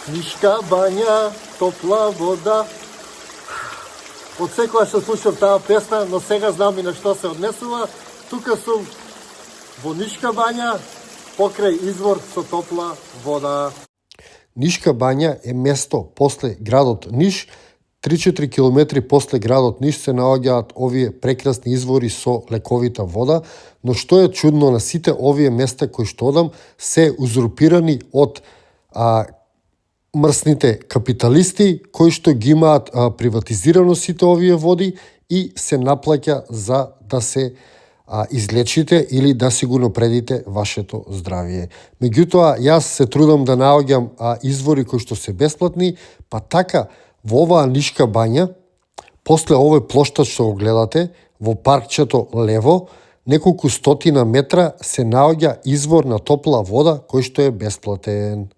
Нишка бања, топла вода. Од секоја што слушав таа песна, но сега знам и на што се однесува. Тука сум во Нишка бања, покрај извор со топла вода. Нишка бања е место после градот Ниш. 3-4 километри после градот Ниш се наоѓаат овие прекрасни извори со лековита вода, но што е чудно на сите овие места кои што одам се узурпирани од мрсните капиталисти кои што ги имаат приватизирано сите овие води и се наплаќа за да се излечите или да си го напредите вашето здравје. Меѓутоа, јас се трудам да наоѓам извори кои што се бесплатни, па така во оваа Нишка бања, после овој плоштад што го гледате, во паркчето лево, неколку стотина метра се наоѓа извор на топла вода кој што е бесплатен.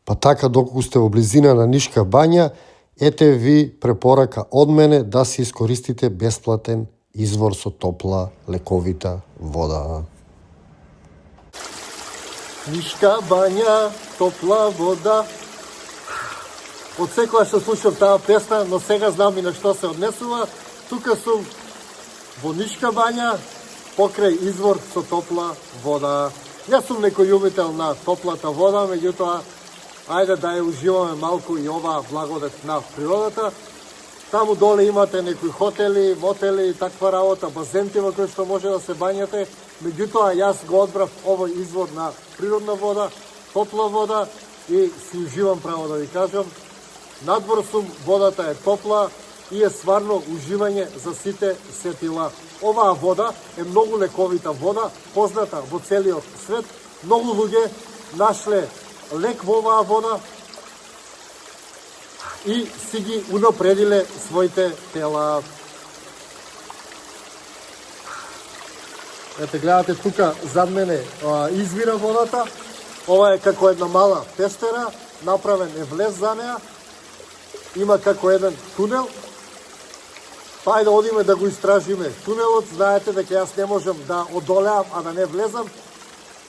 Па така, доколку сте во близина на Нишка бања, ете ви препорака од мене да се искористите бесплатен извор со топла, лековита вода. Нишка бања, топла вода. Од секоја што слушав таа песна, но сега знам и на што се однесува. Тука сум во Нишка бања, покрај извор со топла вода. Јас сум некој љубител на топлата вода, меѓутоа, ајде да ја уживаме малку и оваа благодет на природата. Таму доле имате некои хотели, мотели, таква работа, базенти во кои што може да се бањате. Меѓутоа, јас го одбрав овој извор на природна вода, топла вода и си уживам, право да ви кажам. Надвор сум, водата е топла и е стварно уживање за сите сетила. Оваа вода е многу лековита вода, позната во целиот свет. Многу луѓе нашле лек во оваа вода и си ги унапредиле своите тела. Ете, гледате тука зад мене извира водата. Ова е како една мала пештера, направен е влез за неа. Има како еден тунел. Па да одиме да го истражиме тунелот. Знаете дека јас не можам да одолеам, а да не влезам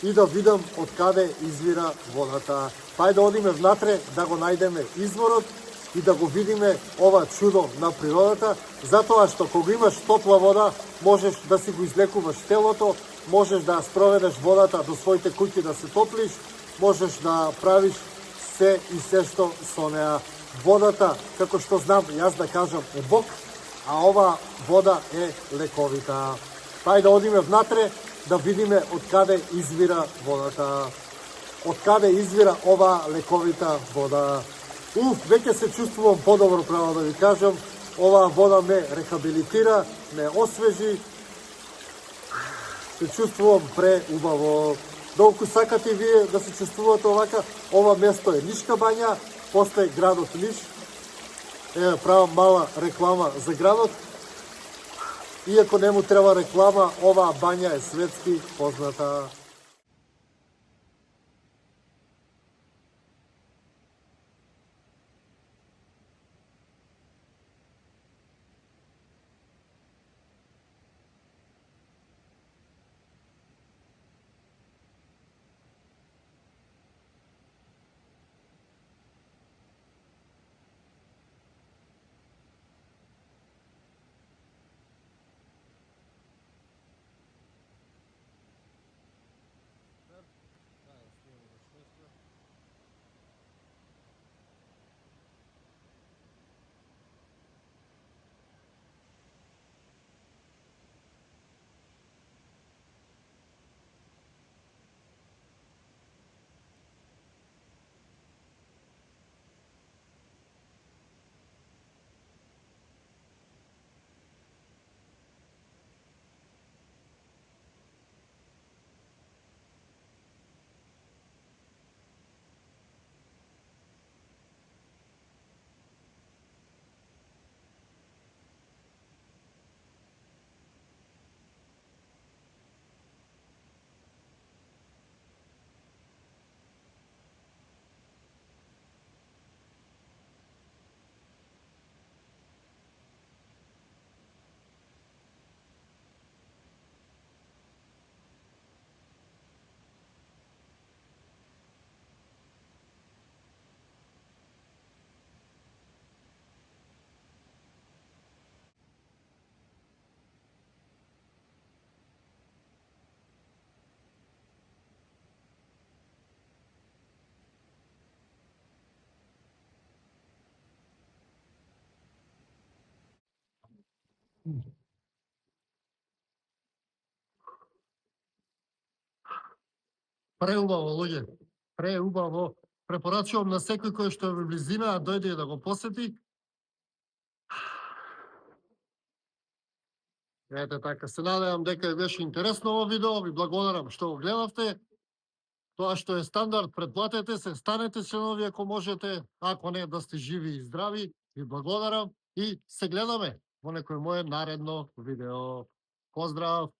и да видам од каде извира водата. Па да одиме внатре да го најдеме изворот и да го видиме ова чудо на природата, затоа што кога имаш топла вода, можеш да си го излекуваш телото, можеш да спроведеш водата до своите куќи да се топлиш, можеш да правиш се и се што со неа. Водата, како што знам, јас да кажам, е Бог, а ова вода е лековита. Тај да одиме внатре, да видиме од каде извира водата. Од каде извира ова лековита вода. Веќе се чувствувам подобро, право да ви кажам. Оваа вода ме рехабилитира, ме освежи. Се чувствувам преубаво. Долку сакате вие да се чувствувате овака, ова место е Нишка бања, после градот Ниш. Правам мала реклама за градот. Иако не му треба реклама, оваа бања е светски позната. Преубаво, луѓе. Преубаво. Препорачувам на секој кој што е во близина, да дојде да го посети. Ете така, се надевам дека ви беше интересно ово видео, ви благодарам што го гледавте. Тоа што е стандард, претплатете се, станете членови ако можете, ако не да сте живи и здрави, ви благодарам и се гледаме во некој моје наредно видео. Поздрав!